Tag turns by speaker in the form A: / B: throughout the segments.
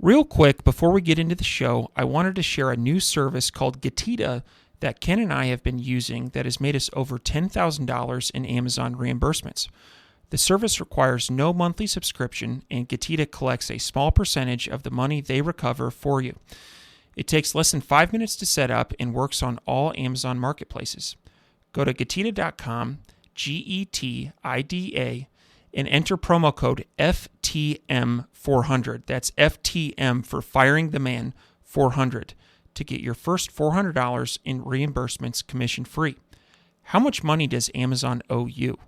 A: Real quick, before we get into the show, I wanted to share a new service called Getita that Ken and I have been using that has made us over $10,000 in Amazon reimbursements. The service requires no monthly subscription, and Getita collects a small percentage of the money they recover for you. It takes less than 5 minutes to set up and works on all Amazon marketplaces. Go to Getita.com, Getida, and enter promo code FTM400. That's FTM for Firing the Man 400 to get your first $400 in reimbursements commission free. How much money does Amazon owe you?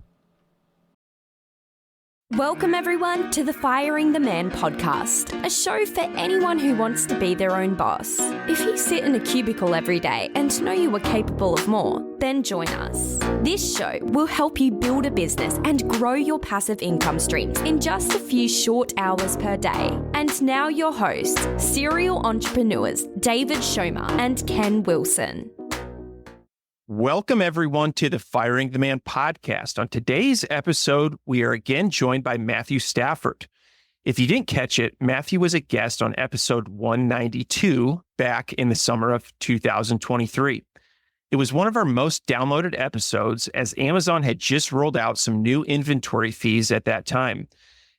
B: Welcome everyone to the Firing the Man podcast, a show for anyone who wants to be their own boss. If you sit in a cubicle every day and know you are capable of more, then join us. This show will help you build a business and grow your passive income streams in just a few short hours per day. And now your hosts, serial entrepreneurs David Schomer and Ken Wilson.
A: Welcome, everyone, to the Firing the Man podcast. On today's episode, we are again joined by Matthew Stafford. If you didn't catch it, Matthew was a guest on episode 192 back in the summer of 2023. It was one of our most downloaded episodes as Amazon had just rolled out some new inventory fees at that time,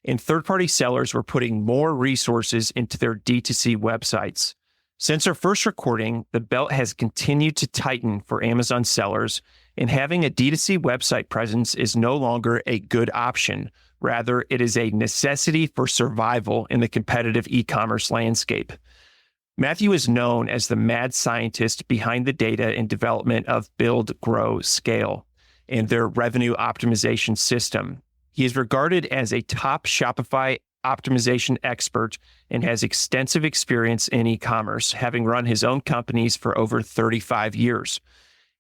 A: and third-party sellers were putting more resources into their D2C websites. Since our first recording, the belt has continued to tighten for Amazon sellers, and having a D2C website presence is no longer a good option. Rather, it is a necessity for survival in the competitive e-commerce landscape. Matthew is known as the mad scientist behind the data and development of Build, Grow, Scale and their revenue optimization system. He is regarded as a top Shopify optimization expert and has extensive experience in e-commerce, having run his own companies for over 35 years.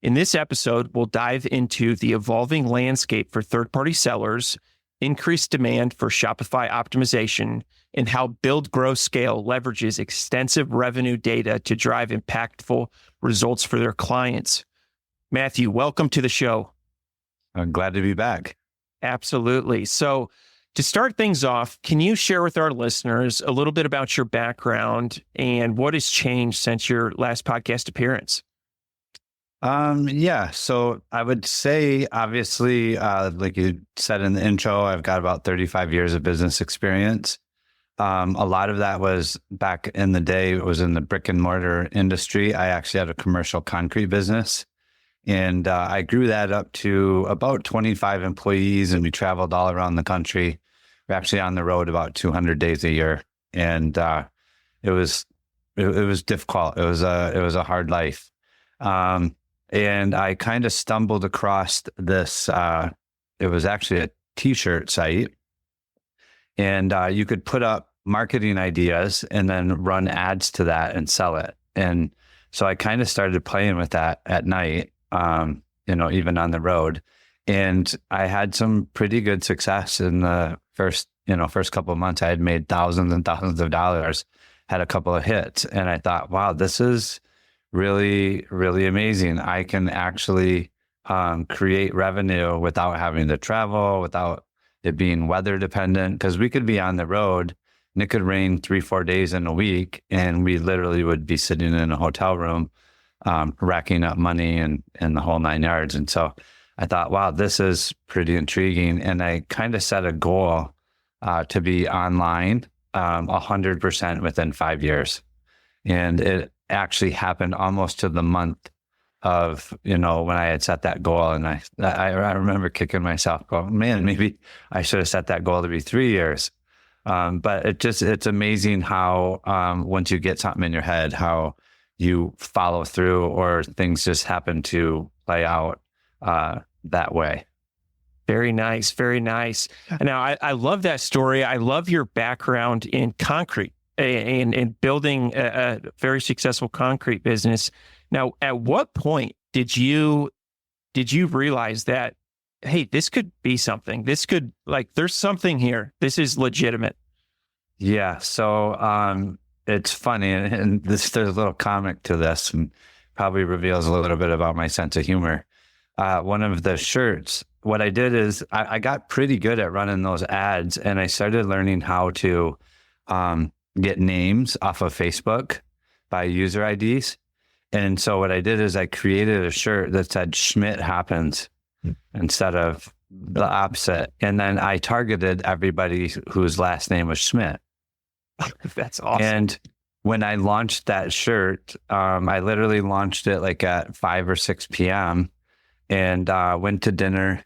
A: In this episode, we'll dive into the evolving landscape for third-party sellers, increased demand for Shopify optimization, and how Build, Grow, Scale leverages extensive revenue data to drive impactful results for their clients. Matthew, welcome to the show.
C: I'm glad to be back.
A: Absolutely. So, to start things off, can you share with our listeners a little bit about your background and what has changed since your last podcast appearance?
C: So I would say, obviously, like you said in the intro, I've got about 35 years of business experience. A lot of that was back in the day, it was in the brick and mortar industry. I actually had a commercial concrete business. And I grew that up to about 25 employees, and we traveled all around the country. We're actually on the road about 200 days a year, and it was difficult. It was a hard life, and I kind of stumbled across this. It was actually a T-shirt site, and you could put up marketing ideas and then run ads to that and sell it. And so I kind of started playing with that at night. Even on the road. And I had some pretty good success in the first couple of months. I had made thousands and thousands of dollars, had a couple of hits. And I thought, wow, this is really, really amazing. I can actually create revenue without having to travel, without it being weather dependent, because we could be on the road and it could rain 3-4 days in a week. And we literally would be sitting in a hotel room racking up money and the whole 9 yards. And so I thought, wow, this is pretty intriguing. And I kind of set a goal to be online 100% within 5 years. And it actually happened almost to the month of, when I had set that goal. And I remember kicking myself, going, man, maybe I should have set that goal to be 3 years. But it's amazing how once you get something in your head, how you follow through, or things just happen to play out that way.
A: Very nice. Very nice. Now, I love that story. I love your background in concrete and building a very successful concrete business. Now, at what point did you realize that, hey, this could be something? This could, there's something here. This is legitimate.
C: Yeah. So, it's funny, and there's a little comic to this, and probably reveals a little bit about my sense of humor. One of the shirts, what I did is I got pretty good at running those ads, and I started learning how to get names off of Facebook by user IDs. And so what I did is I created a shirt that said Schmidt happens instead of the opposite. And then I targeted everybody whose last name was Schmidt.
A: That's awesome.
C: And when I launched that shirt, I literally launched it like at 5 or 6 p.m. and went to dinner,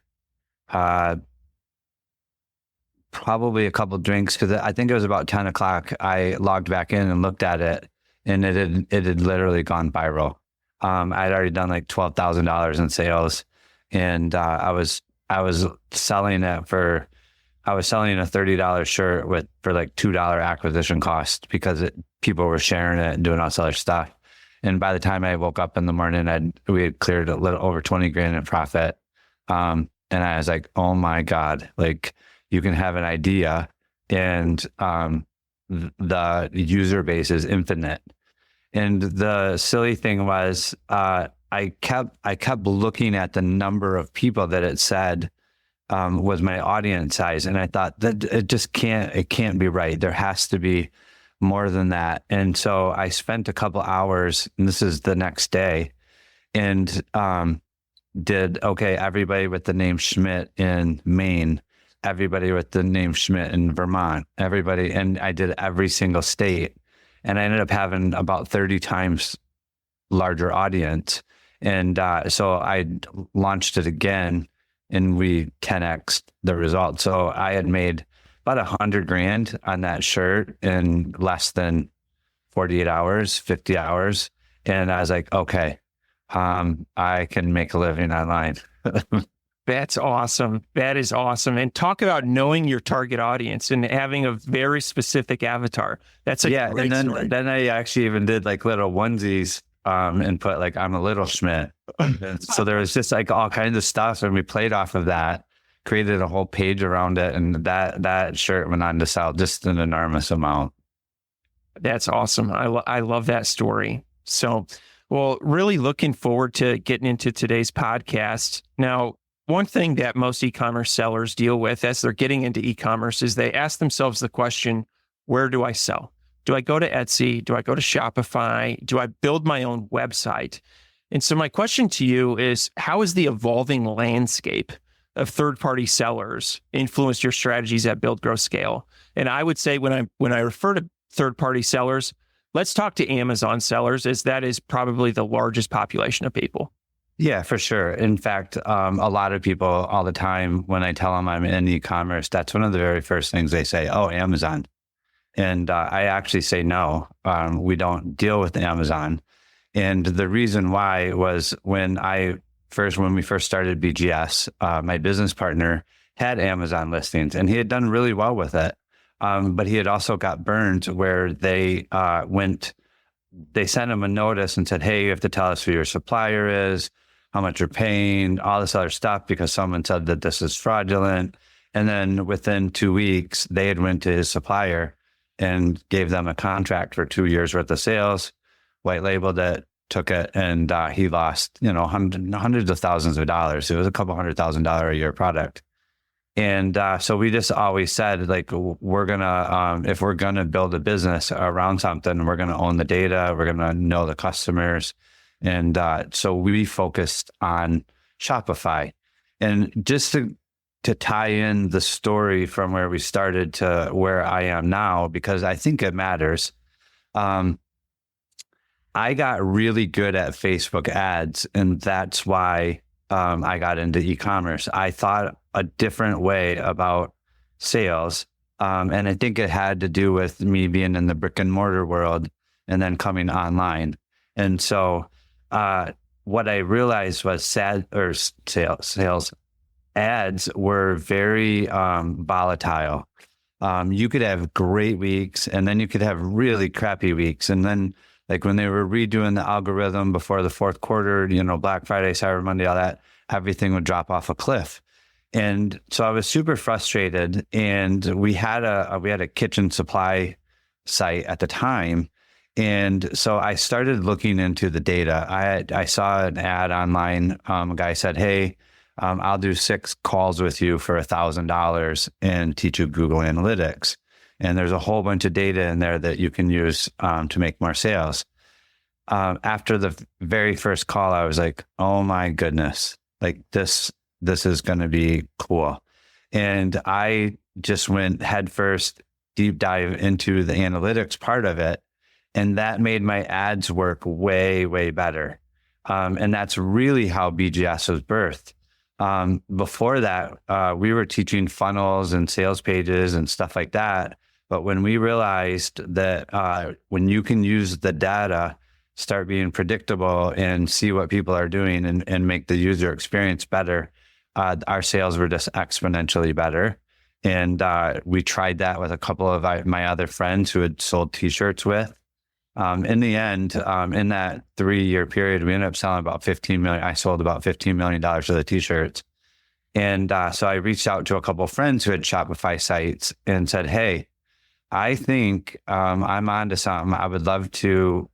C: probably a couple drinks, because I think it was about 10 o'clock. I logged back in and looked at it, and it had literally gone viral. I'd already done like $12,000 in sales, and I was selling it for. I was selling a $30 shirt for like $2 acquisition cost because people were sharing it and doing all this other stuff. And by the time I woke up in the morning, we had cleared a little over 20 grand in profit. And I was like, oh my God, like you can have an idea and the user base is infinite. And the silly thing was, I kept looking at the number of people that it said was my audience size. And I thought that it can't be right. There has to be more than that. And so I spent a couple hours, and this is the next day, and everybody with the name Schmidt in Maine, everybody with the name Schmidt in Vermont, everybody. And I did every single state. And I ended up having about 30 times larger audience. And so I launched it again, and we 10x'd the result. So I had made about 100 grand on that shirt in less than 48 hours, 50 hours. And I was like, okay, I can make a living online.
A: That's awesome. That is awesome. And talk about knowing your target audience and having a very specific avatar. That's a great story.
C: Then I actually even did like little onesies and put like, I'm a little Schmidt. So there was just like all kinds of stuff. And we played off of that, created a whole page around it. And that shirt went on to sell just an enormous amount.
A: That's awesome. I love that story. So, well, really looking forward to getting into today's podcast. Now, one thing that most e-commerce sellers deal with as they're getting into e-commerce is they ask themselves the question, where do I sell? Do I go to Etsy? Do I go to Shopify? Do I build my own website? And so my question to you is, how has the evolving landscape of third-party sellers influenced your strategies at Build, Grow, Scale? And I would say when I refer to third-party sellers, let's talk to Amazon sellers, as that is probably the largest population of people.
C: Yeah, for sure. In fact, a lot of people all the time, when I tell them I'm in e-commerce, that's one of the very first things they say, oh, Amazon. And I actually say, no, we don't deal with Amazon. And the reason why was when we first started BGS, my business partner had Amazon listings and he had done really well with it. But he had also got burned where they sent him a notice and said, hey, you have to tell us who your supplier is, how much you're paying, all this other stuff, because someone said that this is fraudulent. And then within 2 weeks, they had went to his supplier and gave them a contract for 2 years worth of sales, white labeled it, took it, and he lost, hundreds of thousands of dollars. It was a couple $100,000 a year product. And so we just always said, like, we're going to, if we're going to build a business around something, we're going to own the data, we're going to know the customers. And so we focused on Shopify. And just to tie in the story from where we started to where I am now, because I think it matters. I got really good at Facebook ads, and that's why I got into e-commerce. I thought a different way about sales. And I think it had to do with me being in the brick and mortar world and then coming online. And so what I realized was sales ads were very volatile. You could have great weeks and then you could have really crappy weeks. And then like when they were redoing the algorithm before the fourth quarter, Black Friday, Cyber Monday, all that, everything would drop off a cliff. And so I was super frustrated, and we had a kitchen supply site at the time. And so I started looking into the data. I saw an ad online. A guy said, hey, I'll do 6 calls with you for $1,000 and teach you Google Analytics. And there's a whole bunch of data in there that you can use to make more sales. After the very first call, I was like, oh my goodness, like this is going to be cool. And I just went headfirst, deep dive into the analytics part of it. And that made my ads work way, way better. And that's really how BGS was birthed. Before that, we were teaching funnels and sales pages and stuff like that. But when we realized that when you can use the data, start being predictable and see what people are doing and make the user experience better, our sales were just exponentially better. And we tried that with a couple of my other friends who had sold t-shirts with. In the end, in that 3-year period, we ended up selling about $15 million. I sold about $15 million of the t-shirts. And so I reached out to a couple of friends who had Shopify sites and said, hey, I think I'm onto something. I would love to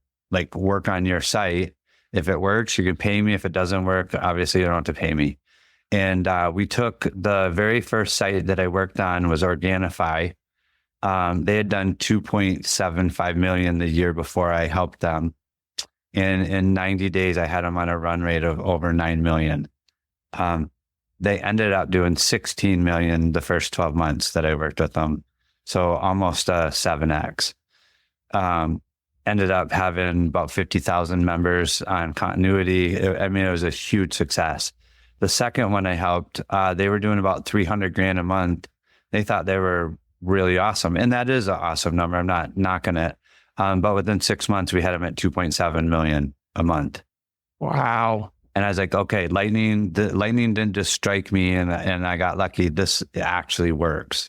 C: work on your site. If it works, you can pay me. If it doesn't work, obviously you don't have to pay me. And we took the very first site that I worked on was Organifi. They had done 2.75 million the year before I helped them. And in 90 days, I had them on a run rate of over 9 million. They ended up doing 16 million the first 12 months that I worked with them. So almost a 7X. Ended up having about 50,000 members on continuity. I mean, it was a huge success. The second one I helped, they were doing about 300 grand a month. They thought they were really awesome. And that is an awesome number. I'm not knocking it. But within 6 months, we had them at 2.7 million a month.
A: Wow.
C: And I was like, okay, lightning didn't just strike me and I got lucky. This actually works.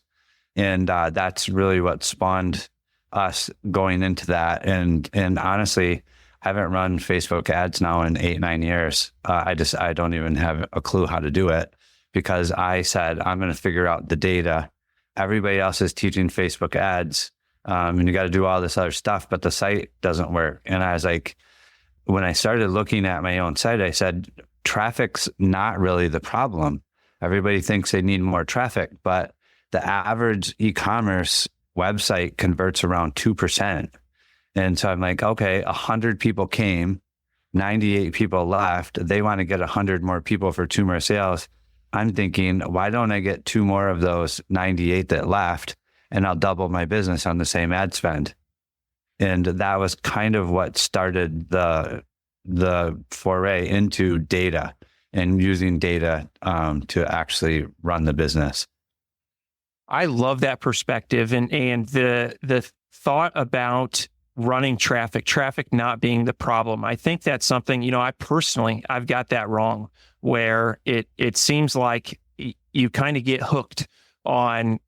C: And that's really what spawned us going into that. And honestly, I haven't run Facebook ads now in 8-9 years. I don't even have a clue how to do it because I said, I'm going to figure out the data. Everybody else is teaching Facebook ads. And you got to do all this other stuff, but the site doesn't work. And I was like, when I started looking at my own site, I said, traffic's not really the problem. Everybody thinks they need more traffic, but the average e-commerce website converts around 2%. And so I'm like, okay, 100 people came, 98 people left. They want to get 100 more people for 2 more sales. I'm thinking, why don't I get 2 more of those 98 that left and I'll double my business on the same ad spend? And that was kind of what started the foray into data and using data to actually run the business.
A: I love that perspective and the thought about running traffic not being the problem. I think that's something, I've got that wrong where it seems like you kind of get hooked on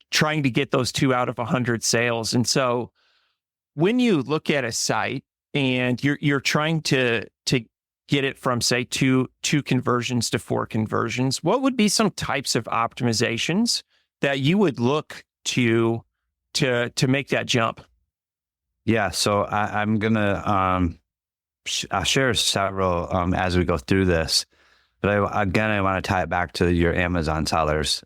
A: trying to get those 2 out of 100 sales. And so when you look at a site and you're trying to get it from, say, two conversions to 4 conversions, what would be some types of optimizations that you would look to make that jump?
C: Yeah, so I'm gonna I'll share several as we go through this, but I want to tie it back to your Amazon sellers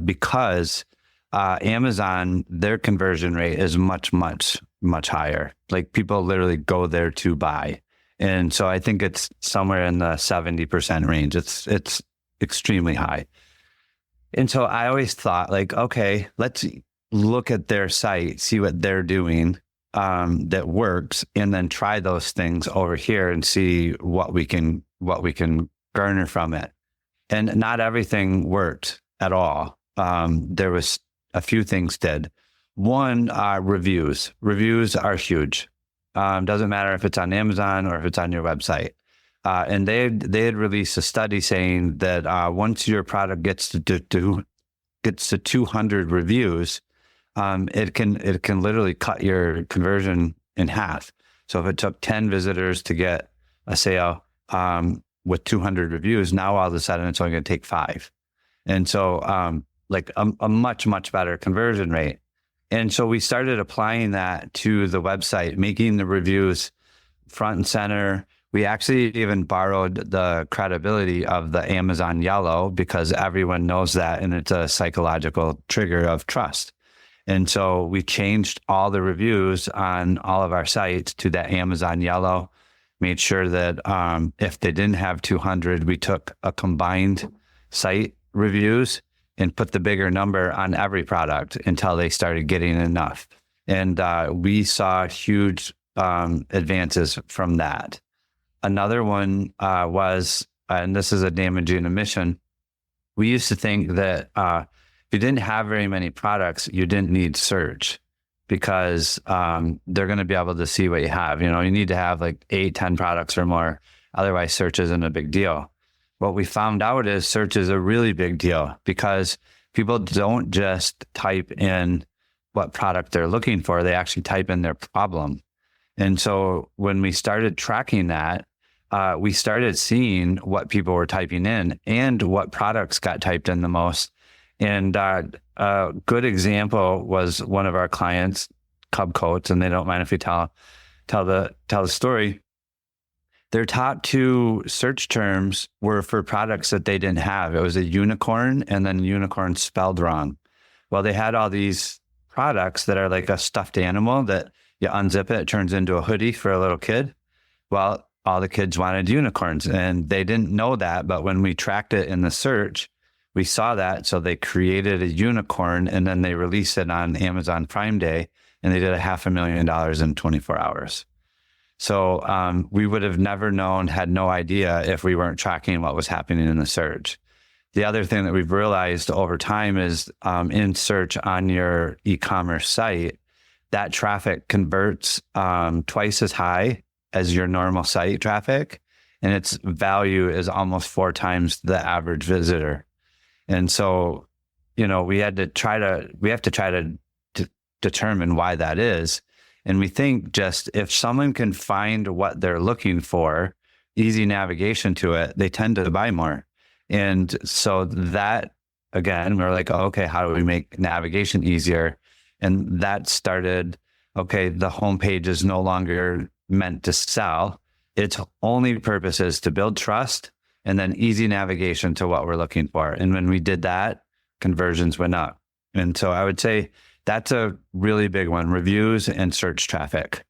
C: because Amazon, their conversion rate is much higher. Like people literally go there to buy. And so I think it's somewhere in the 70% range. It's extremely high. And so I always thought okay, let's look at their site, see what they're doing that works, and then try those things over here and see what we can garner from it. And not everything worked at all. There was a few things did. One, reviews. Reviews are huge. Doesn't matter if it's on Amazon or if it's on your website. And they had released a study saying that once your product gets to 200 reviews, it can literally cut your conversion in half. So if it took 10 visitors to get a sale with 200 reviews, now all of a sudden it's only going to take 5. And so a much better conversion rate. And so we started applying that to the website, making the reviews front and center. We actually even borrowed the credibility of the Amazon yellow because everyone knows that, and it's a psychological trigger of trust. And so we changed all the reviews on all of our sites to that Amazon yellow, made sure that if they didn't have 200, we took a combined site reviews and put the bigger number on every product until they started getting enough. And we saw huge advances from that. Another one was, and this is a damaging omission, we used to think that if you didn't have very many products, you didn't need search because they're going to be able to see what you have. You need to have like 8, 10 products or more. Otherwise, search isn't a big deal. What we found out is search is a really big deal because people don't just type in what product they're looking for. They actually type in their problem. And so when we started tracking that, we started seeing what people were typing in and what products got typed in the most. And a good example was one of our clients, Cubcoats, and they don't mind if we tell the story. Their top 2 search terms were for products that they didn't have. It was a unicorn and then unicorn spelled wrong. Well, they had all these products that are like a stuffed animal that you unzip it turns into a hoodie for a little kid. Well, all the kids wanted unicorns and they didn't know that. But when we tracked it in the search, we saw that. So they created a unicorn and then they released it on Amazon Prime Day and they did $500,000 in 24 hours. So we would have never known, had no idea if we weren't tracking what was happening in the search. The other thing that we've realized over time is in search on your e-commerce site, that traffic converts twice as high as your normal site traffic, and its value is almost 4 times the average visitor. And so, we have to try to determine why that is. And we think just if someone can find what they're looking for, easy navigation to it, they tend to buy more. And so that, again, we're like, okay, how do we make navigation easier? And that started, okay, the homepage is no longer meant to sell. Its only purpose is to build trust and then easy navigation to what we're looking for. And when we did that, conversions went up. And so I would say that's a really big one, reviews and search traffic.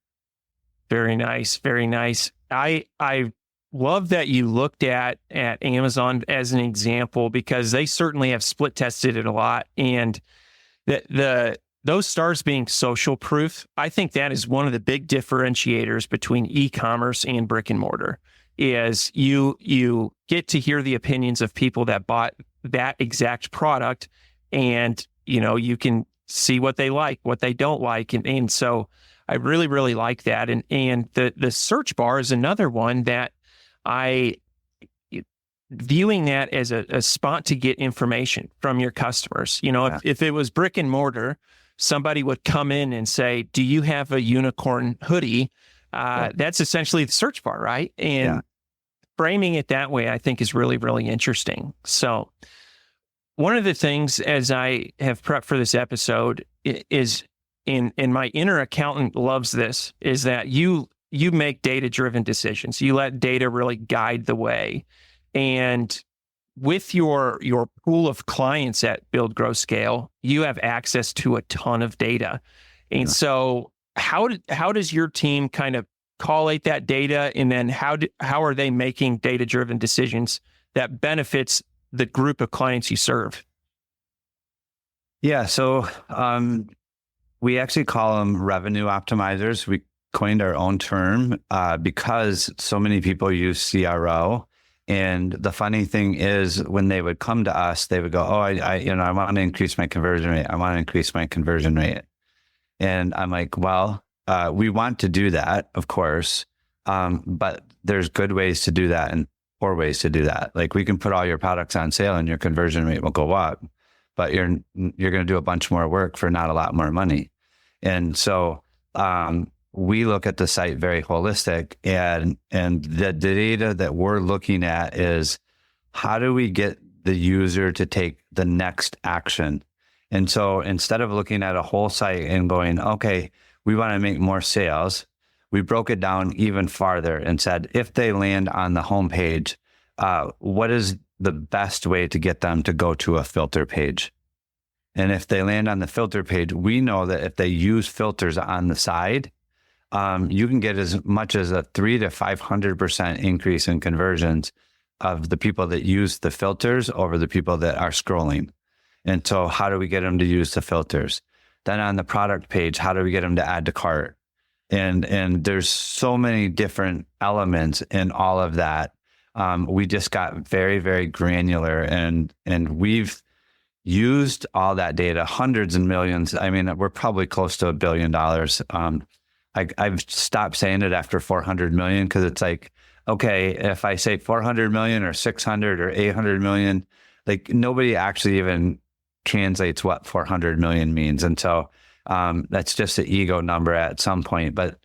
A: Very nice. Very nice. I love that you looked at Amazon as an example because they certainly have split tested it a lot. And those stars being social proof, I think that is one of the big differentiators between e-commerce and brick and mortar is you get to hear the opinions of people that bought that exact product and, you can see what they like, what they don't like. And so I really, really like that. And the search bar is another one that viewing that as a spot to get information from your customers. If it was brick and mortar, somebody would come in and say, do you have a unicorn hoodie? That's essentially the search bar, right? And framing it that way, I think is really, really interesting. So one of the things as I have prepped for this episode is, and my inner accountant loves this, is that you make data-driven decisions. You let data really guide the way. And with your pool of clients at Build, Grow, Scale, you have access to a ton of data. And so how does your team kind of collate that data? And then how are they making data-driven decisions that benefits the group of clients you serve?
C: Yeah. So we actually call them revenue optimizers. We coined our own term because so many people use CRO. And the funny thing is when they would come to us, they would go, oh, I want to increase my conversion rate. I want to increase my conversion rate. And I'm like, well, we want to do that, of course. But there's good ways to do that and poor ways to do that. Like we can put all your products on sale and your conversion rate will go up, but you're going to do a bunch more work for not a lot more money. And so we look at the site very holistic, and the data that we're looking at is how do we get the user to take the next action? And so instead of looking at a whole site and going, okay, we want to make more sales, we broke it down even farther and said, if they land on the homepage, what is the best way to get them to go to a filter page? And if they land on the filter page, we know that if they use filters on the side, you can get as much as a 300 to 500% increase in conversions of the people that use the filters over the people that are scrolling. And so how do we get them to use the filters? Then on the product page, how do we get them to add to cart? And there's so many different elements in all of that. We just got very, very granular, and we've used all that data, hundreds and millions. I mean, we're probably close to $1 billion. I've stopped saying it after 400 million, because it's like, okay, if I say 400 million or 600 or 800 million, like nobody actually even translates what 400 million means. And so that's just an ego number at some point, but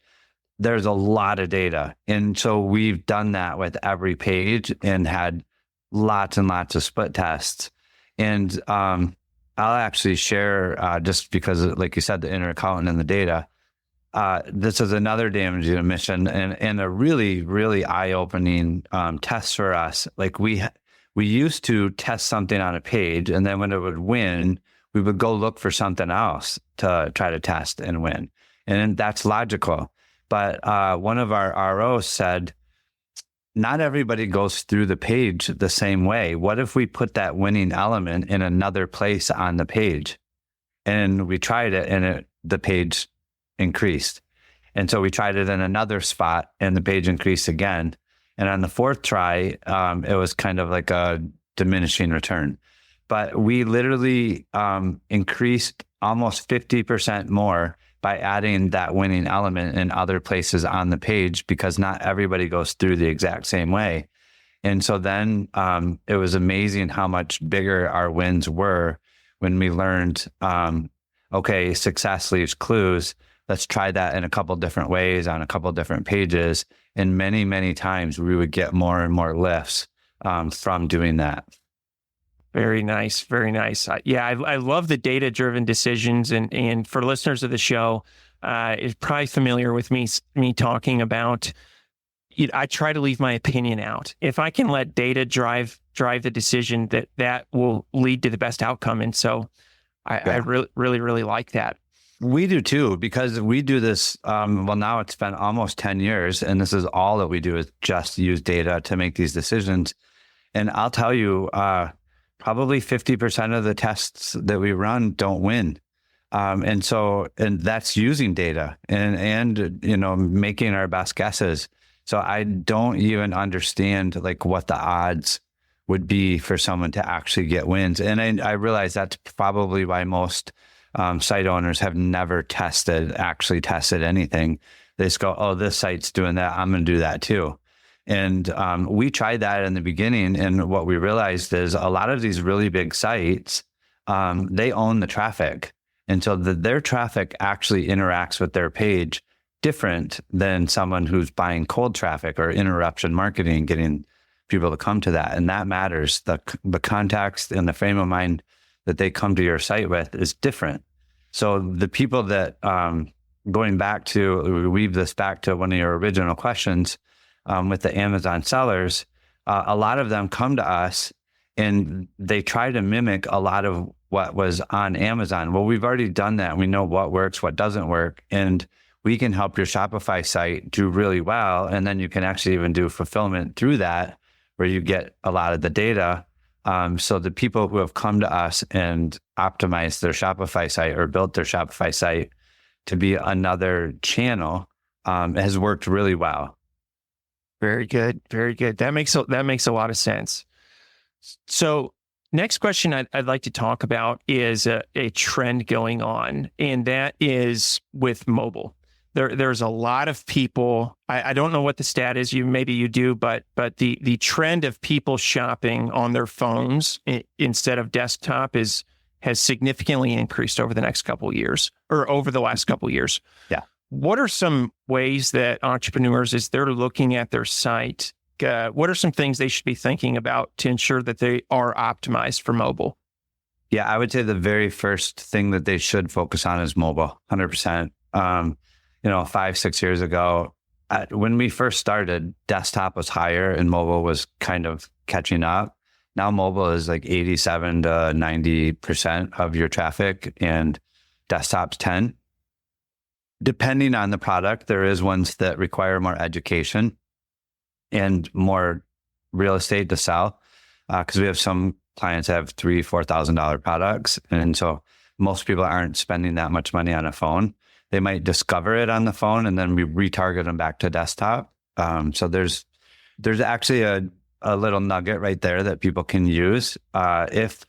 C: there's a lot of data. And so we've done that with every page and had lots and lots of split tests. And I'll actually share, just because, like you said, the inner accountant and the data, this is another damaging omission and a really, really eye-opening test for us. Like we used to test something on a page, and then when it would win, we would go look for something else to try to test and win. And that's logical. But one of our ROs said, not everybody goes through the page the same way. What if we put that winning element in another place on the page? And we tried it, and the page increased. And so we tried it in another spot, and the page increased again. And on the fourth try, it was kind of like a diminishing return. But we literally increased almost 50% more by adding that winning element in other places on the page, because not everybody goes through the exact same way. And so then it was amazing how much bigger our wins were when we learned, okay, success leaves clues. Let's try that in a couple different ways on a couple different pages. And many, many times we would get more and more lifts from doing that.
A: Very nice. Very nice. I love the data-driven decisions. And for listeners of the show, is probably familiar with me talking about, I try to leave my opinion out. If I can let data drive the decision, that will lead to the best outcome. And so I really, really, really like that.
C: We do too, because we do this, well, now it's been almost 10 years, and this is all that we do, is just use data to make these decisions. And I'll tell you, probably 50% of the tests that we run don't win. And that's using data and making our best guesses. So I don't even understand like what the odds would be for someone to actually get wins. And I realize that's probably why most site owners have never actually tested anything. They just go, oh, this site's doing that, I'm going to do that too. And we tried that in the beginning. And what we realized is a lot of these really big sites, they own the traffic. And so their traffic actually interacts with their page different than someone who's buying cold traffic or interruption marketing, getting people to come to that. And that matters. The context and the frame of mind that they come to your site with is different. So the people that, going back to, weave this back to one of your original questions, with the Amazon sellers, a lot of them come to us and they try to mimic a lot of what was on Amazon. Well, we've already done that. We know what works, what doesn't work, and we can help your Shopify site do really well. And then you can actually even do fulfillment through that, where you get a lot of the data. So the people who have come to us and optimized their Shopify site or built their Shopify site to be another channel has worked really well.
A: Very good. Very good. That makes a lot of sense. So next question I'd like to talk about is a trend going on, and that is with mobile. There's a lot of people, I don't know what the stat is, maybe you do, but the trend of people shopping on their phones instead of desktop has significantly increased over the next couple of years, or over the last couple of years.
C: Yeah.
A: What are some ways that entrepreneurs, as they're looking at their site, what are some things they should be thinking about to ensure that they are optimized for mobile?
C: Yeah, I would say the very first thing that they should focus on is mobile, 100%. 5-6 years ago, when we first started, desktop was higher and mobile was kind of catching up. Now mobile is like 87 to 90% of your traffic and desktop's 10. Depending on the product, there is ones that require more education and more real estate to sell. Because we have some clients that have $3,000-$4,000 products. And so most people aren't spending that much money on a phone. They might discover it on the phone and then we retarget them back to desktop. So there's actually a little nugget right there that people can use. If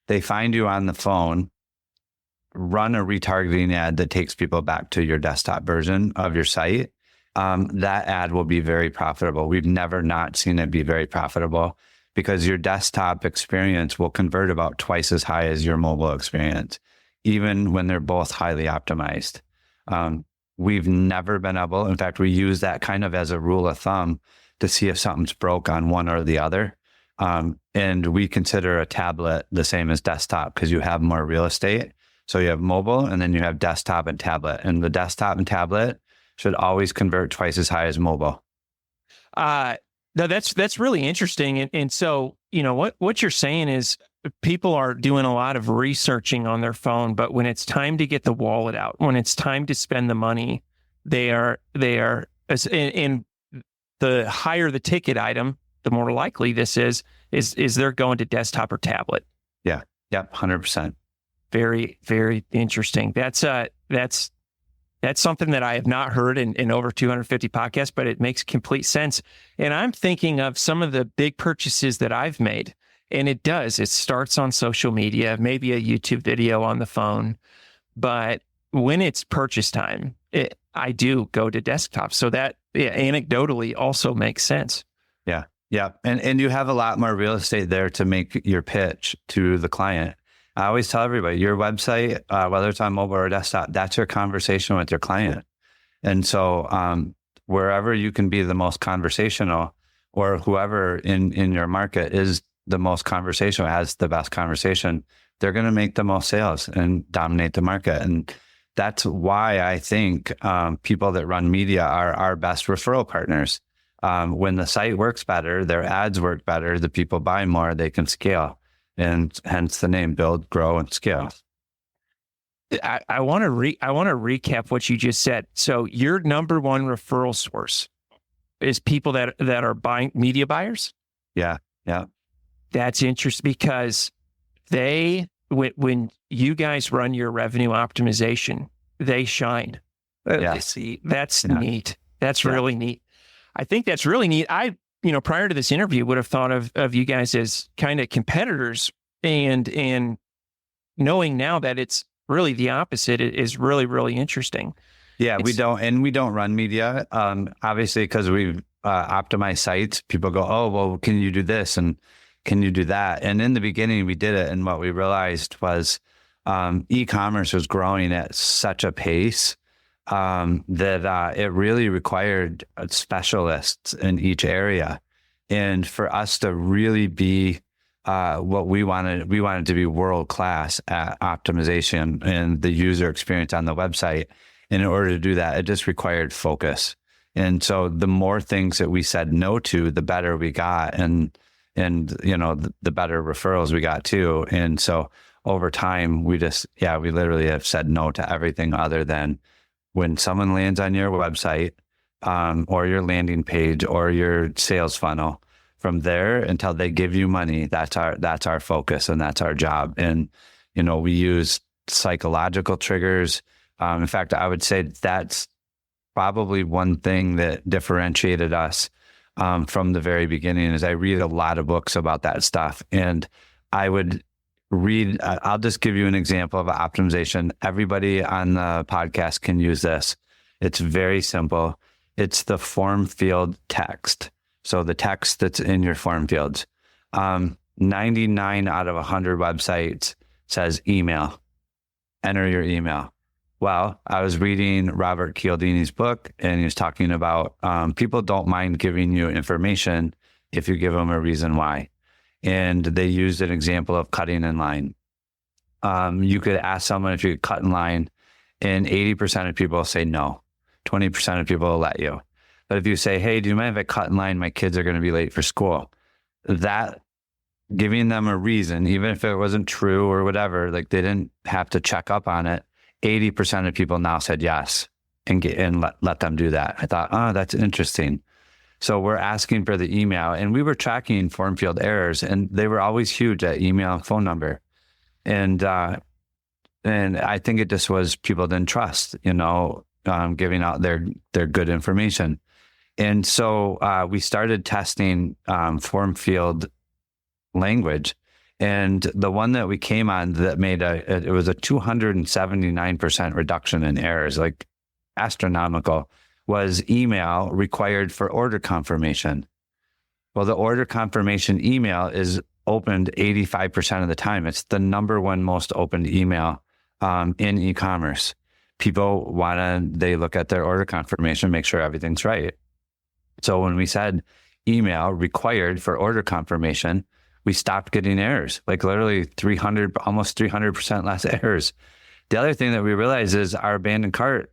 C: they find you on the phone, run a retargeting ad that takes people back to your desktop version of your site. That ad will be very profitable. We've never not seen it be very profitable because your desktop experience will convert about twice as high as your mobile experience, even when they're both highly optimized. We've never been able, in fact, we use that kind of as a rule of thumb to see if something's broke on one or the other. And we consider a tablet the same as desktop because you have more real estate. So you have mobile and then you have desktop and tablet. And the desktop and tablet should always convert twice as high as mobile.
A: No, that's really interesting. And so, what you're saying is people are doing a lot of researching on their phone, but when it's time to get the wallet out, when it's time to spend the money, they are, and the higher the ticket item, the more likely this is they're going to desktop or tablet.
C: Yeah. Yep. 100%.
A: Very, very interesting. That's something that I have not heard in over 250 podcasts, but it makes complete sense. And I'm thinking of some of the big purchases that I've made. And it starts on social media, maybe a YouTube video on the phone. But when it's purchase time, I do go to desktop. So that anecdotally also makes sense.
C: Yeah. Yeah. And you have a lot more real estate there to make your pitch to the client. I always tell everybody, your website, whether it's on mobile or desktop, that's your conversation with your client. And so wherever you can be the most conversational, or whoever in your market is the most conversational, has the best conversation, they're going to make the most sales and dominate the market. And that's why I think people that run media are our best referral partners. When the site works better, their ads work better, the people buy more, they can scale. And hence the name: build, grow, and scale.
A: I want to recap what you just said. So your number one referral source is people that are buying, media buyers.
C: Yeah, yeah.
A: That's interesting because when you guys run your revenue optimization, they shine.
C: Yeah.
A: See, that's neat. That's really neat. I think that's really neat. Prior to this interview, would have thought of you guys as kind of competitors, and knowing now that it's really the opposite is really, really interesting.
C: Yeah, we don't run media. Obviously, because we've optimized sites, people go, oh, well, can you do this? And can you do that? And in the beginning, we did it. And what we realized was e-commerce was growing at such a pace that it really required specialists in each area. And for us to really be what we wanted to be world-class at optimization and the user experience on the website. And in order to do that, it just required focus. And so the more things that we said no to, the better we got, and the better referrals we got too. And so over time, we literally have said no to everything other than when someone lands on your website or your landing page or your sales funnel. From there until they give you money, that's our focus and that's our job. And we use psychological triggers. In fact, I would say that's probably one thing that differentiated us from the very beginning. Is I read a lot of books about that stuff, and I would read. I'll just give you an example of optimization. Everybody on the podcast can use this. It's very simple. It's the form field text. So the text that's in your form fields, 99 out of 100 websites says email, enter your email. Well, I was reading Robert Cialdini's book, and he was talking about people don't mind giving you information if you give them a reason why. And they used an example of cutting in line. You could ask someone if you could cut in line, and 80% of people say no. 20% of people will let you. But if you say, hey, do you mind if I cut in line? My kids are going to be late for school. That giving them a reason, even if it wasn't true or whatever, like they didn't have to check up on it. 80% of people now said yes and let them do that. I thought, oh, that's interesting. So we're asking for the email, and we were tracking form field errors, and they were always huge at email and phone number. And I think it just was people didn't trust, giving out their good information. And so we started testing form field language. And the one that we came on that made it was a 279% reduction in errors, like astronomical, was email required for order confirmation. Well, the order confirmation email is opened 85% of the time. It's the number one most opened email in e-commerce. People they look at their order confirmation, make sure everything's right. So when we said email required for order confirmation, we stopped getting errors, like literally almost 300% less errors. The other thing that we realized is our abandoned cart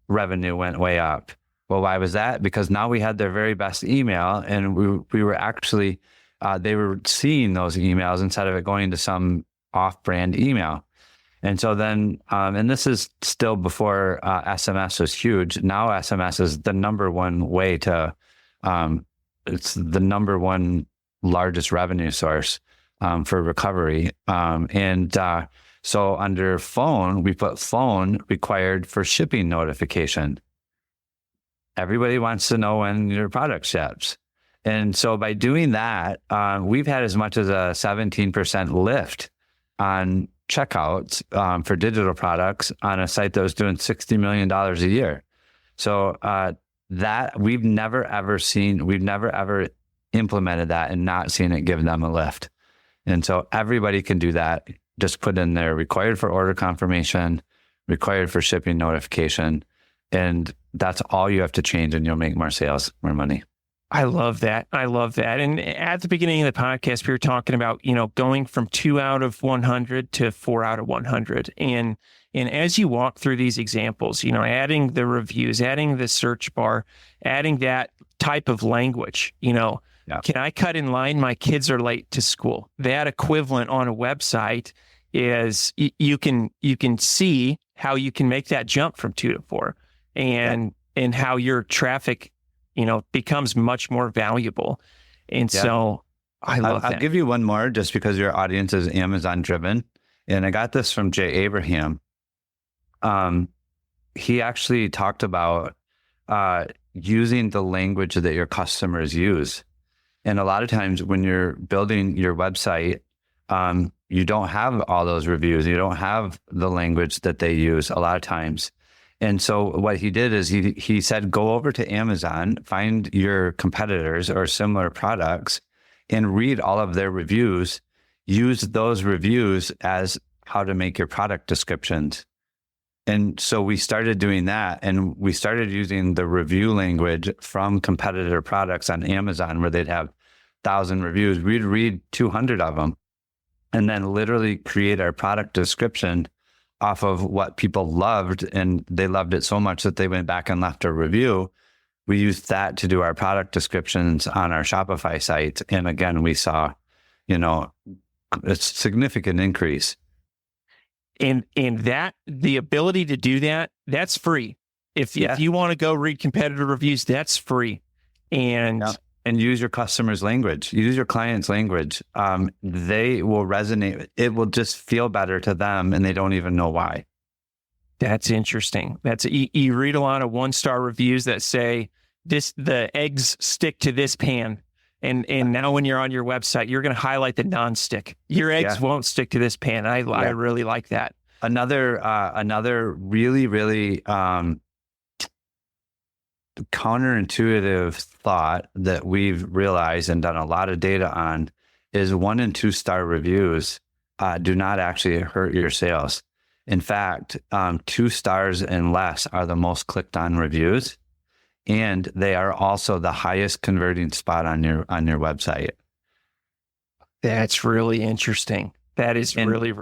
C: revenue went way up. Well, why was that? Because now we had their very best email, and we were actually, they were seeing those emails instead of it going to some off-brand email. And so then, and this is still before SMS was huge. Now SMS is the number one way to, it's the number one largest revenue source for recovery. So under phone, we put phone required for shipping notification. Everybody wants to know when your product ships. And so by doing that, we've had as much as a 17% lift on checkouts for digital products on a site that was doing $60 million a year. So that we've never ever implemented that and not seen it give them a lift. And so everybody can do that. Just put in there required for order confirmation, required for shipping notification. And that's all you have to change, and you'll make more sales, more money.
A: I love that. And at the beginning of the podcast, we were talking about, going from 2 out of 100 to 4 out of 100. And as you walk through these examples, adding the reviews, adding the search bar, adding that type of language, Can I cut in line? My kids are late to school. That equivalent on a website is you can see how you can make that jump from 2 to 4, and how your traffic, becomes much more valuable. And so I love that.
C: I'll give you one more just because your audience is Amazon driven. And I got this from Jay Abraham. He actually talked about using the language that your customers use. And a lot of times when you're building your website, you don't have all those reviews. You don't have the language that they use a lot of times. And so what he did is he said, go over to Amazon, find your competitors or similar products, and read all of their reviews. Use those reviews as how to make your product descriptions. And so we started doing that, and we started using the review language from competitor products on Amazon, where they'd have 1,000 reviews. We'd read 200 of them and then literally create our product description off of what people loved. And they loved it so much that they went back and left a review. We used that to do our product descriptions on our Shopify site. And again, we saw, a significant increase.
A: And that the ability to do that's free. If you want to go read competitor reviews, that's free. And
C: use your customer's language, use your client's language. They will resonate. It will just feel better to them, and they don't even know why.
A: That's interesting. You read a lot of 1-star reviews that say the eggs stick to this pan. And now when you're on your website, you're going to highlight the non-stick. Your eggs won't stick to this pan. I really like that.
C: Another really, really counterintuitive thought that we've realized and done a lot of data on is 1 and 2 star reviews do not actually hurt your sales. In fact, 2 stars and less are the most clicked on reviews, and they are also the highest converting spot on your website.
A: That's really interesting. That is really.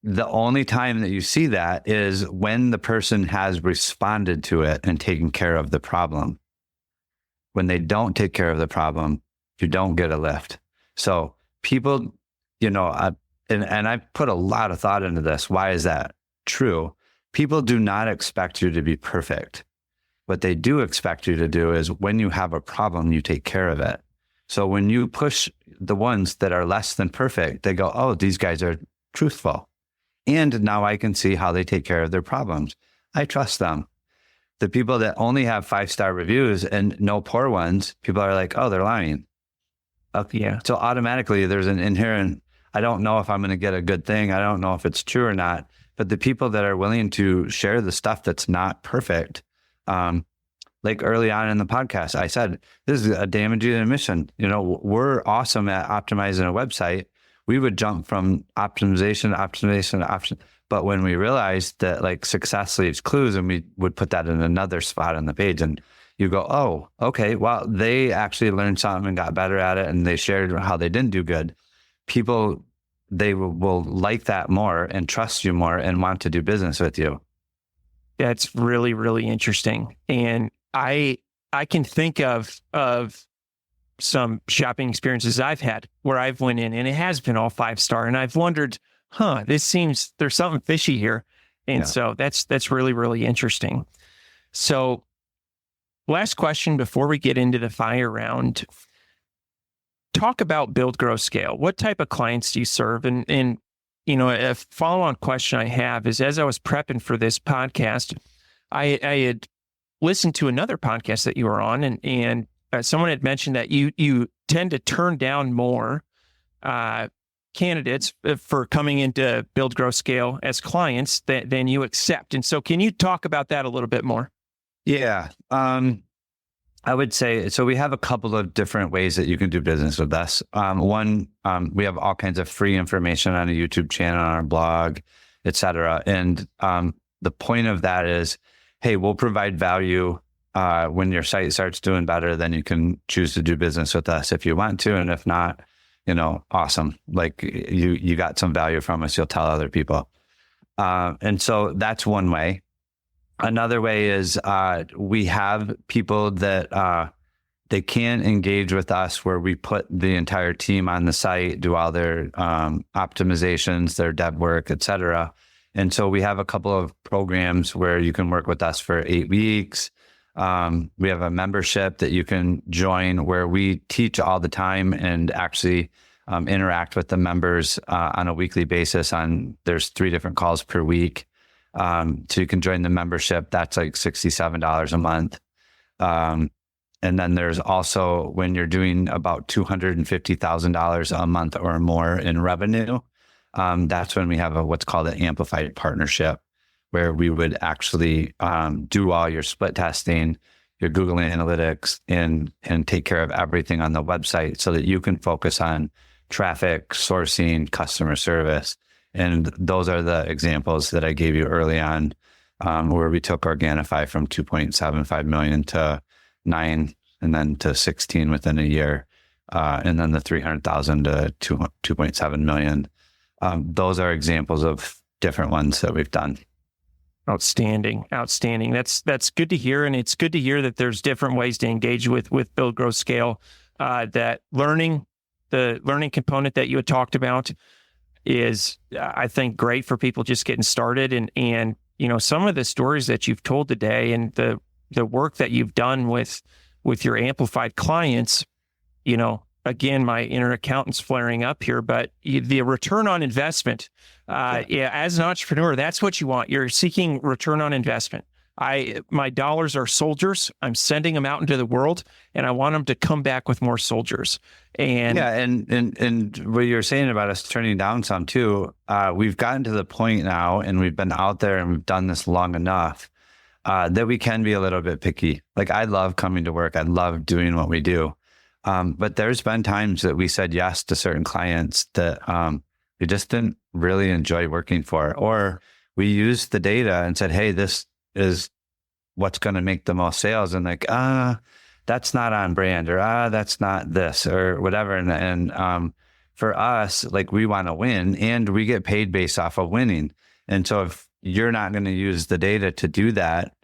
C: The only time that you see that is when the person has responded to it and taken care of the problem. When they don't take care of the problem, you don't get a lift. So people, and I put a lot of thought into this. Why is that true? People do not expect you to be perfect. What they do expect you to do is when you have a problem, you take care of it. So when you push the ones that are less than perfect, they go, oh, these guys are truthful. And now I can see how they take care of their problems. I trust them. The people that only have 5-star reviews and no poor ones, people are like, oh, they're lying.
A: Yeah.
C: So automatically there's an inherent, I don't know if I'm going to get a good thing. I don't know if it's true or not. But the people that are willing to share the stuff that's not perfect, like early on in the podcast, I said, this is a damaging admission. We're awesome at optimizing a website. We would jump from optimization to optimization to option. But when we realized that like success leaves clues, and we would put that in another spot on the page, and you go, oh, okay, well, they actually learned something and got better at it, and they shared how they didn't do good. People, they will like that more and trust you more and want to do business with you.
A: That's really, really interesting. And I can think of some shopping experiences I've had where I've went in and it has been all 5-star, and I've wondered, this seems there's something fishy here. And so that's really, really interesting. So last question before we get into the fire round, talk about build, grow, scale. What type of clients do you serve? And a follow-on question I have is, as I was prepping for this podcast, I had listened to another podcast that you were on, and someone had mentioned that you tend to turn down more candidates for coming into build, grow, scale as clients than you accept. And so can you talk about that a little bit more?
C: Yeah. I would say, so we have a couple of different ways that you can do business with us. One, we have all kinds of free information on a YouTube channel, on our blog, et cetera. And the point of that is, hey, we'll provide value. When your site starts doing better, then you can choose to do business with us if you want to. And if not, awesome. Like you got some value from us, you'll tell other people. And so that's one way. Another way is we have people that they can engage with us where we put the entire team on the site, do all their optimizations, their dev work, et cetera. And so we have a couple of programs where you can work with us for 8 weeks. We have a membership that you can join where we teach all the time and actually interact with the members on a weekly basis. There's 3 different calls per week. So you can join the membership. That's like $67 a month. And then there's also when you're doing about $250,000 a month or more in revenue, that's when we have what's called an amplified partnership, where we would actually do all your split testing, your Google Analytics, and take care of everything on the website so that you can focus on traffic, sourcing, customer service. And those are the examples that I gave you early on, where we took Organifi from 2.75 million to 9 and then to 16 within a year. And then the 300,000 to 2.7 million. Those are examples of different ones that we've done.
A: Outstanding. That's good to hear. And it's good to hear that there's different ways to engage with build, grow, scale. That the learning component that you had talked about is, I think, great for people just getting started. And some of the stories that you've told today and the work that you've done with your amplified clients, again, my inner accountant's flaring up here, but the return on investment, as an entrepreneur, that's what you want. You're seeking return on investment. My dollars are soldiers. I'm sending them out into the world, and I want them to come back with more soldiers. And
C: what you're saying about us turning down some too, we've gotten to the point now, and we've been out there and we've done this long enough that we can be a little bit picky. Like, I love coming to work. I love doing what we do. But there's been times that we said yes to certain clients that we just didn't really enjoy working for, or we used the data and said, hey, this is what's going to make the most sales. And like, that's not on brand, or that's not this, or whatever. And for us, like, we want to win, and we get paid based off of winning. And so if you're not going to use the data to do that,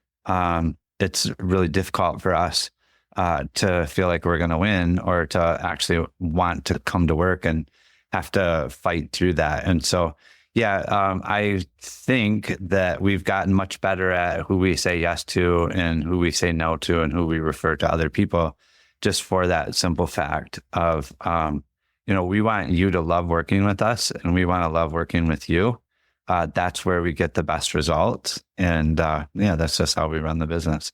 C: it's really difficult for us to feel like we're going to win, or to actually want to come to work. And have to fight through that. And so, I think that we've gotten much better at who we say yes to and who we say no to and who we refer to other people, just for that simple fact of, we want you to love working with us and we want to love working with you. That's where we get the best results. And that's just how we run the business.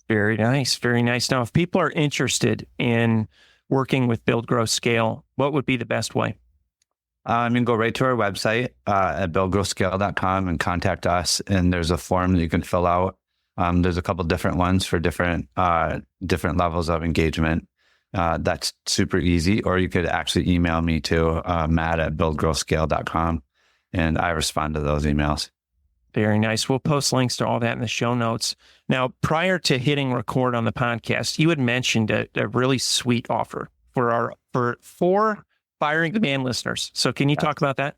A: Very nice. Very nice. Now, if people are interested in working with Build, Grow, Scale, what would be the best way?
C: Go right to our website at buildgrowscale.com and contact us. And there's a form that you can fill out. There's a couple different ones for different levels of engagement. That's super easy. Or you could actually email me to matt@buildgrowscale.com, and I respond to those emails.
A: Very nice. We'll post links to all that in the show notes. Now, prior to hitting record on the podcast, you had mentioned a really sweet offer for four Firing the Man listeners. So can you talk about that?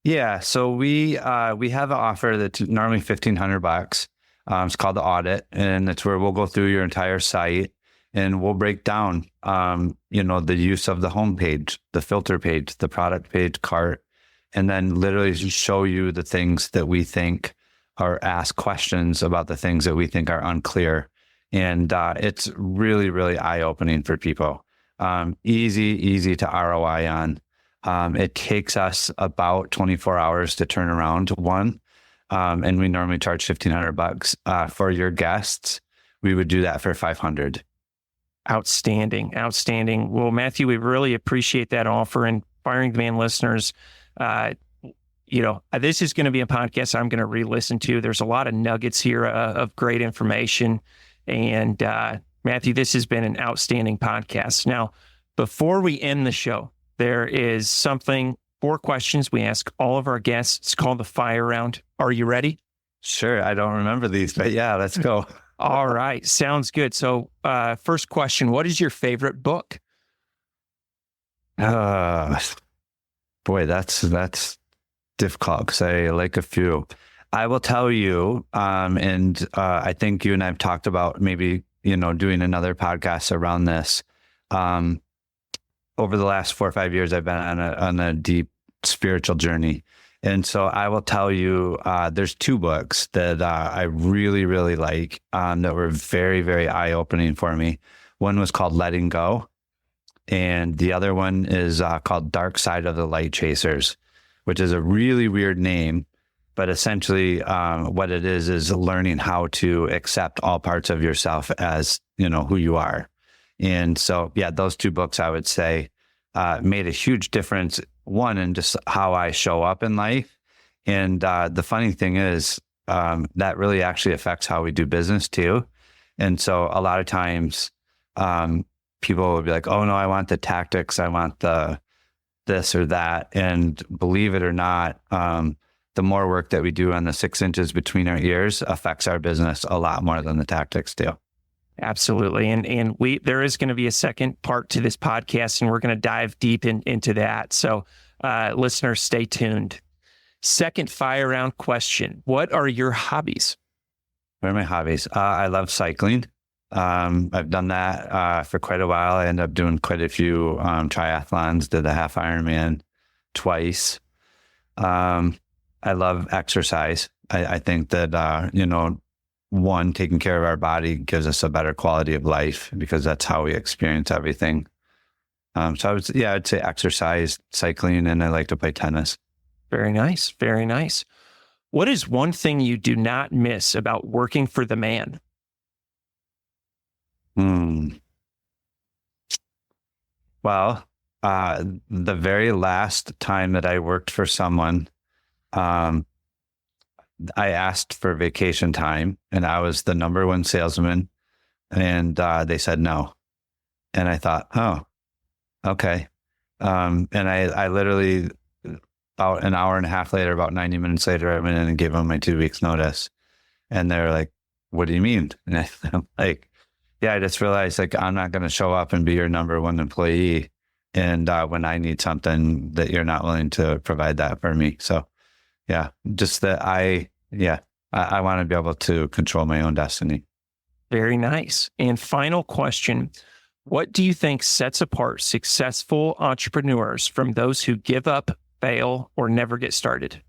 C: Yeah. So we have an offer that's normally $1,500. It's called the audit, and it's where we'll go through your entire site and we'll break down, the use of the homepage, the filter page, the product page, cart, and then literally show you the things that we think, or ask questions about the things that we think are unclear. And it's really, really eye-opening for people. Easy to ROI on. It takes us about 24 hours to turn around one. And we normally charge $1,500 for your guests. We would do that for $500.
A: Outstanding. Well, Matthew, we really appreciate that offer. And Firing the Man listeners, this is going to be a podcast I'm going to re-listen to. There's a lot of nuggets here of great information. And Matthew, this has been an outstanding podcast. Now, before we end the show, there is 4 questions we ask all of our guests. It's called the Fire Round. Are you ready?
C: Sure. I don't remember these, but yeah, let's go.
A: All right. Sounds good. So first question, what is your favorite book?
C: Boy, that's difficult because I like a few. I will tell you, and I think you and I have talked about maybe, doing another podcast around this. Over the last 4 or 5 years, I've been on a deep spiritual journey. And so I will tell you, there's 2 books that I really, really like that were very, very eye-opening for me. One was called Letting Go. And the other one is called Dark Side of the Light Chasers, which is a really weird name. But essentially what it is learning how to accept all parts of yourself as, who you are. And so, those 2 books, I would say, made a huge difference. One, in just how I show up in life. And the funny thing is that really actually affects how we do business too. And so a lot of times people will be like, oh no, I want the tactics. I want the this or that. And believe it or not, the more work that we do on the 6 inches between our ears affects our business a lot more than the tactics do.
A: Absolutely. And there is going to be a second part to this podcast, and we're going to dive deep into that. So listeners, stay tuned. Second Fire Round question. What are your hobbies?
C: What are my hobbies? I love cycling. I've done that for quite a while. I ended up doing quite a few triathlons, did the half Ironman twice. I love exercise. I think that, one, taking care of our body gives us a better quality of life because that's how we experience everything. So I'd say exercise, cycling, and I like to play tennis.
A: Very nice. Very nice. What is one thing you do not miss about working for the man?
C: Well, the very last time that I worked for someone, I asked for vacation time, and I was the number one salesman, and they said no. And I thought, oh, okay. And I literally, about an hour and a half later, about 90 minutes later, I went in and gave them my 2 weeks notice. And they're like, what do you mean? And I'm like, I just realized I'm not going to show up and be your number one employee. And when I need something that you're not willing to provide that for me. So just that I want to be able to control my own destiny.
A: Very nice. And final question, What do you think sets apart successful entrepreneurs from those who give up, fail, or never get started?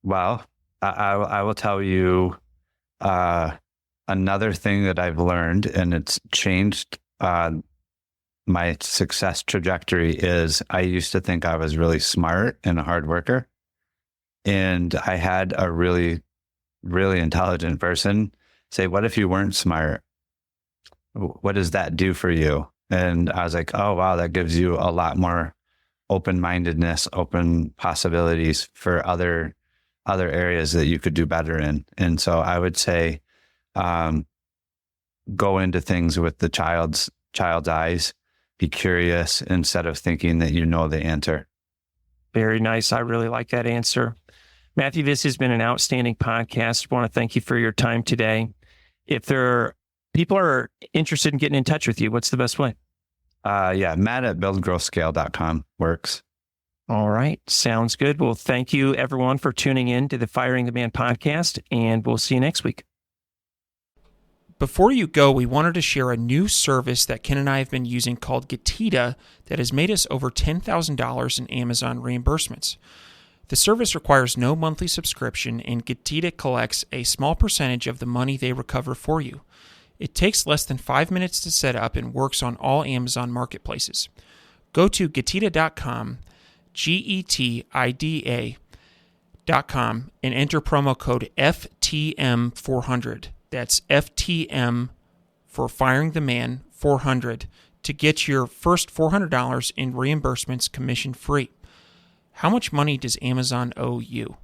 C: Well, I will tell you another thing that I've learned, and it's changed my success trajectory, is I used to think I was really smart and a hard worker. And I had a really, really intelligent person say, what if you weren't smart? What does that do for you? And I was like, oh, wow, that gives you a lot more open-mindedness, open possibilities for other areas that you could do better in. And so I would say, go into things with the child's eyes, be curious instead of thinking that you know the answer.
A: Very nice. I really like that answer. Matthew, this has been an outstanding podcast. I want to thank you for your time today. If people are interested in getting in touch with you, what's the best way?
C: Matt at buildgrowscale.com works.
A: All right. Sounds good. Well, thank you everyone for tuning in to the Firing the Man podcast, and we'll see you next week.
D: Before you go, we wanted to share a new service that Ken and I have been using called Getita that has made us over $10,000 in Amazon reimbursements. The service requires no monthly subscription, and Getita collects a small percentage of the money they recover for you. It takes less than 5 minutes to set up and works on all Amazon marketplaces. Go to Getita.com, Getida.com, and enter promo code FTM400. That's FTM for Firing the Man 400 to get your first $400 in reimbursements commission free. How much money does Amazon owe you?